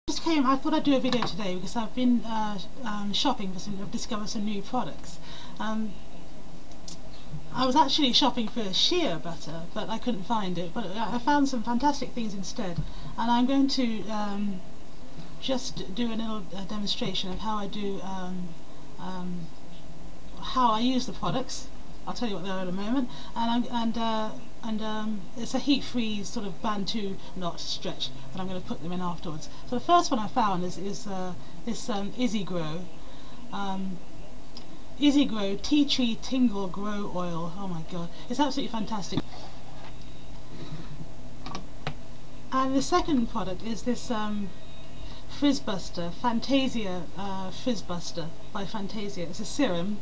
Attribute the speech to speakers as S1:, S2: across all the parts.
S1: I thought I'd do a video today because I've been shopping for I've discovered some new products. I was actually shopping for shea butter, but I couldn't find it. But I found some fantastic things instead, and I'm going to just do a little demonstration of how I do how I use the products. I'll tell you what they are in a moment, and it's a heat-free sort of Bantu knot stretch, and I'm going to put them in afterwards. So the first one I found is this IZZY GRO Tea Tree Tingle Grow Oil. Oh my god, it's absolutely fantastic. And the second product is this Frizz Buster, FANTASIA Frizz Buster by FANTASIA. It's a serum,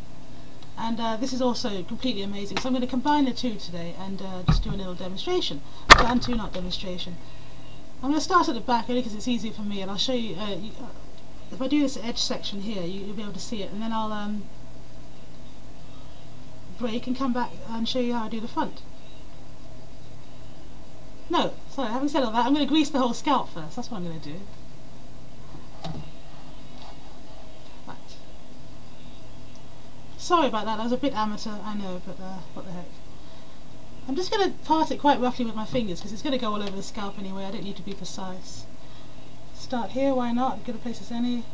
S1: and this is also completely amazing. So I'm going to combine the two today and just do a little demonstration, a Bantu knot demonstration. I'm going to start at the back only because it's easier for me, and I'll show you, if I do this edge section here, you'll be able to see it, and then I'll break and come back and show you how I do the front. No, sorry, having said all that, I'm going to grease the whole scalp first. That's what I'm going to do. Right. Sorry about that, was a bit amateur, I know, but what the heck. I'm just going to part it quite roughly with my fingers because it's going to go all over the scalp anyway. I don't need to be precise. Start here, why not? Good a place as any.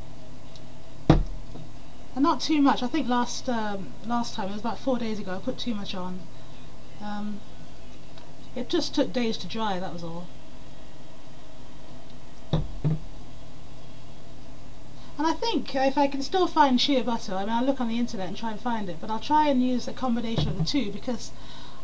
S1: And not too much. I think last time, it was about 4 days ago, I put too much on. It just took days to dry, that was all. And I think if I can still find shea butter, I mean, I'll look on the internet and try and find it, but I'll try and use a combination of the two because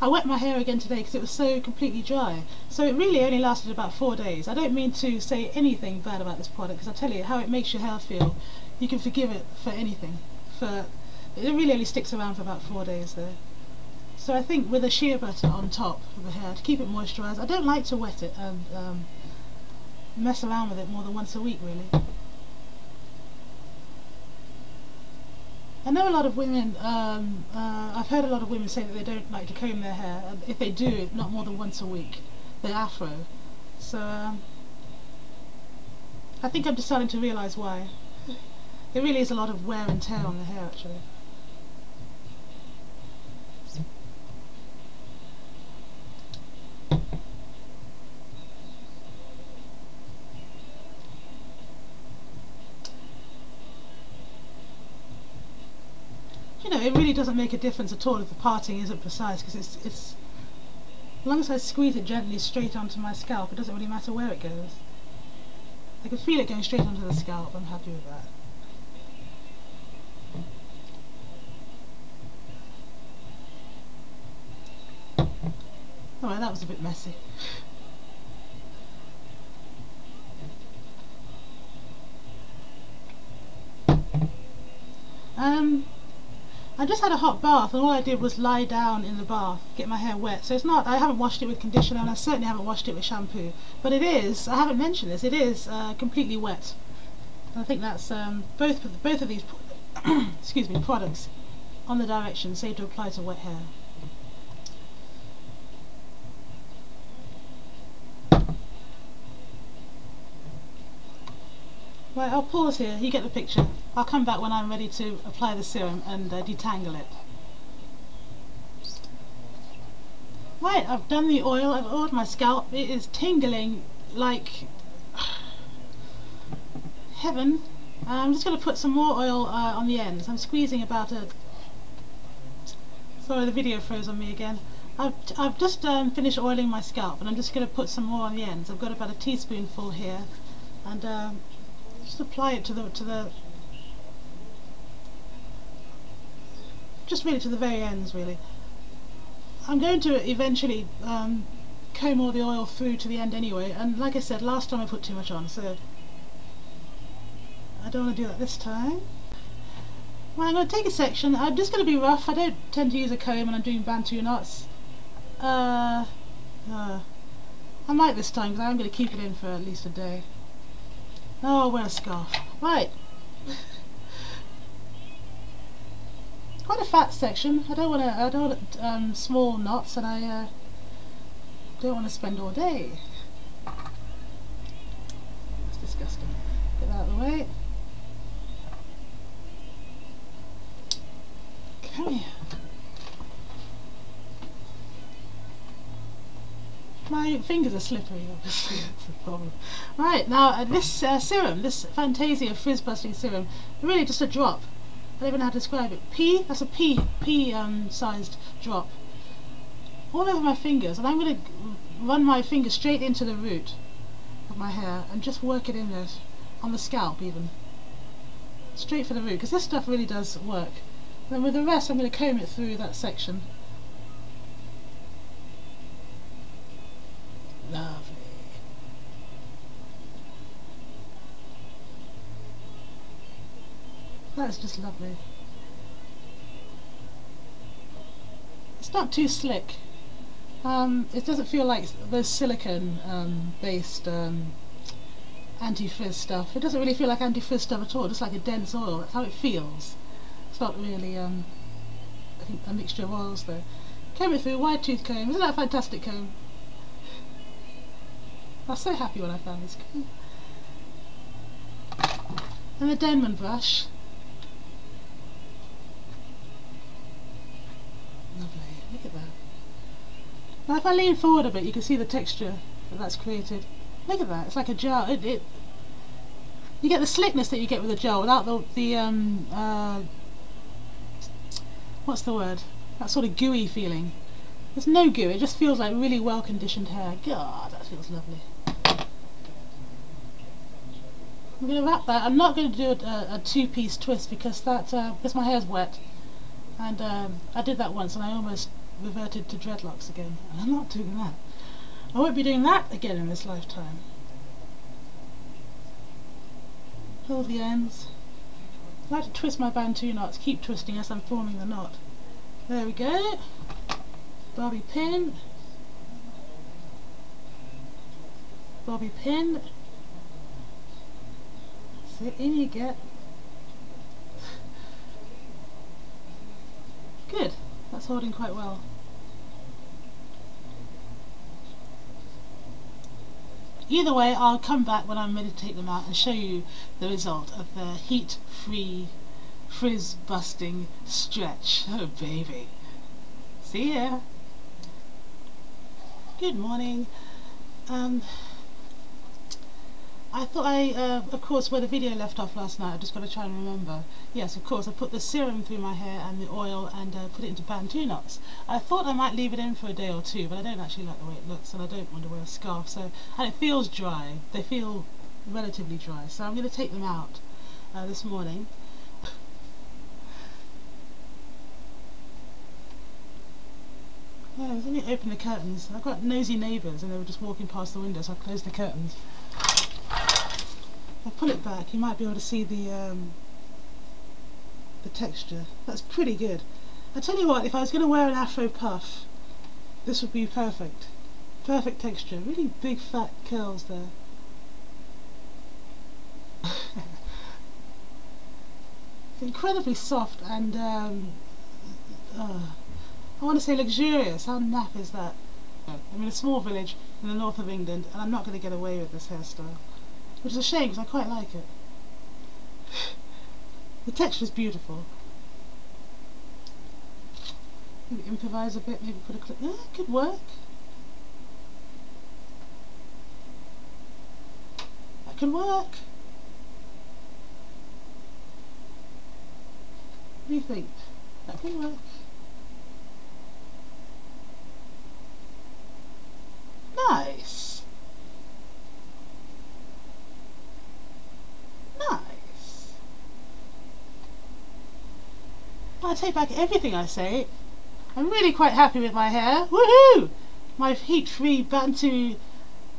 S1: I wet my hair again today because it was so completely dry. So it really only lasted about 4 days. I don't mean to say anything bad about this product because I tell you how it makes your hair feel. You can forgive it for anything. It really only sticks around for about 4 days though. So I think with a shea butter on top of the hair to keep it moisturised. I don't like to wet it and mess around with it more than once a week really. I know a lot of women, I've heard a lot of women say that they don't like to comb their hair, and if they do, not more than once a week. They're Afro. So I think I'm just starting to realise why. There really is a lot of wear and tear on the hair actually. You know, it really doesn't make a difference at all if the parting isn't precise because it's as long as I squeeze it gently straight onto my scalp, it doesn't really matter where it goes. I can feel it going straight onto the scalp. I'm happy with that. Alright, that was a bit messy. I just had a hot bath and all I did was lie down in the bath, get my hair wet. So it's not, I haven't washed it with conditioner and I certainly haven't washed it with shampoo. But it is, I haven't mentioned this, it is completely wet. And I think that's both of these excuse me, products on the directions say to apply to wet hair. Right, I'll pause here, you get the picture. I'll come back when I'm ready to apply the serum and detangle it. Right, I've done the oil, I've oiled my scalp. It is tingling like heaven. I'm just going to put some more oil on the ends. I'm squeezing about a... Sorry, the video froze on me again. I've just finished oiling my scalp and I'm just going to put some more on the ends. I've got about a teaspoonful here and just apply it to the just really to the very ends really. I'm going to eventually comb all the oil through to the end anyway, and like I said, last time I put too much on, so I don't want to do that this time. Well, I'm going to take a section. I'm just going to be rough. I don't tend to use a comb when I'm doing Bantu knots. I might this time because I'm going to keep it in for at least a day. Oh, I'll wear a scarf. Right. Quite a fat section. I don't want small knots, and I don't want to spend all day. It's disgusting. fingers are slippery, obviously. That's the problem. Right, now this serum, this Fantasia frizz busting serum, really just a drop. I don't even know how to describe it. That's a pea sized drop. All over my fingers, and I'm going to run my finger straight into the root of my hair and just work it in there, on the scalp even. Straight for the root, because this stuff really does work. Then with the rest I'm going to comb it through that section. Lovely. That's just lovely. It's not too slick. It doesn't feel like those silicone based anti-frizz stuff. It doesn't really feel like anti-frizz stuff at all, just like a dense oil. That's how it feels. It's not really I think a mixture of oils though. Comb it through, wide tooth comb. Isn't that a fantastic comb? I was so happy when I found this comb. And the Denman brush. Lovely, look at that. Now if I lean forward a bit you can see the texture that that's created. Look at that, it's like a gel. You get the slickness that you get with a gel without the what's the word? That sort of gooey feeling. There's no goo, it just feels like really well conditioned hair. God, that feels lovely. I'm going to wrap that. I'm not going to do a two-piece twist because my hair's wet, and I did that once and I almost reverted to dreadlocks again, and I'm not doing that. I won't be doing that again in this lifetime. Hold the ends. I like to twist my Bantu knots, keep twisting as I'm forming the knot. There we go. Bobby pin. Bobby pin. So in you get. Good. That's holding quite well. Either way, I'll come back when I'm ready to take them out and show you the result of the heat-free frizz busting stretch. Oh baby. See ya. Good morning. I thought of course, where the video left off last night, I've just got to try and remember. Yes, of course, I put the serum through my hair and the oil and put it into Bantu knots. I thought I might leave it in for a day or two, but I don't actually like the way it looks and I don't want to wear a scarf, and it feels dry. They feel relatively dry, so I'm going to take them out this morning. Let me open the curtains. I've got nosy neighbours and they were just walking past the window, so I closed the curtains. I'll pull it back, you might be able to see the texture. That's pretty good. I tell you what, if I was going to wear an Afro puff, this would be perfect. Perfect texture. Really big fat curls there. It's incredibly soft and I want to say luxurious. How naff is that? I'm in a small village in the north of England and I'm not going to get away with this hairstyle, which is a shame because I quite like it. The texture is beautiful. Maybe improvise a bit, maybe put a clip. Yeah, could work. That could work. What do you think? That could work. Nice. Nice. I take back everything I say. I'm really quite happy with my hair. Woohoo! My heat-free Bantu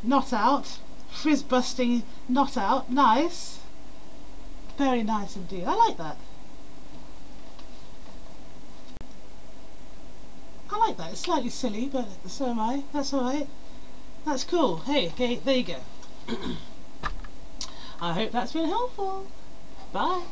S1: knot out. Frizz busting knot out. Nice. Very nice indeed. I like that. I like that. It's slightly silly, but so am I. That's alright. That's cool. Hey, okay, there you go. I hope that's been helpful. Bye.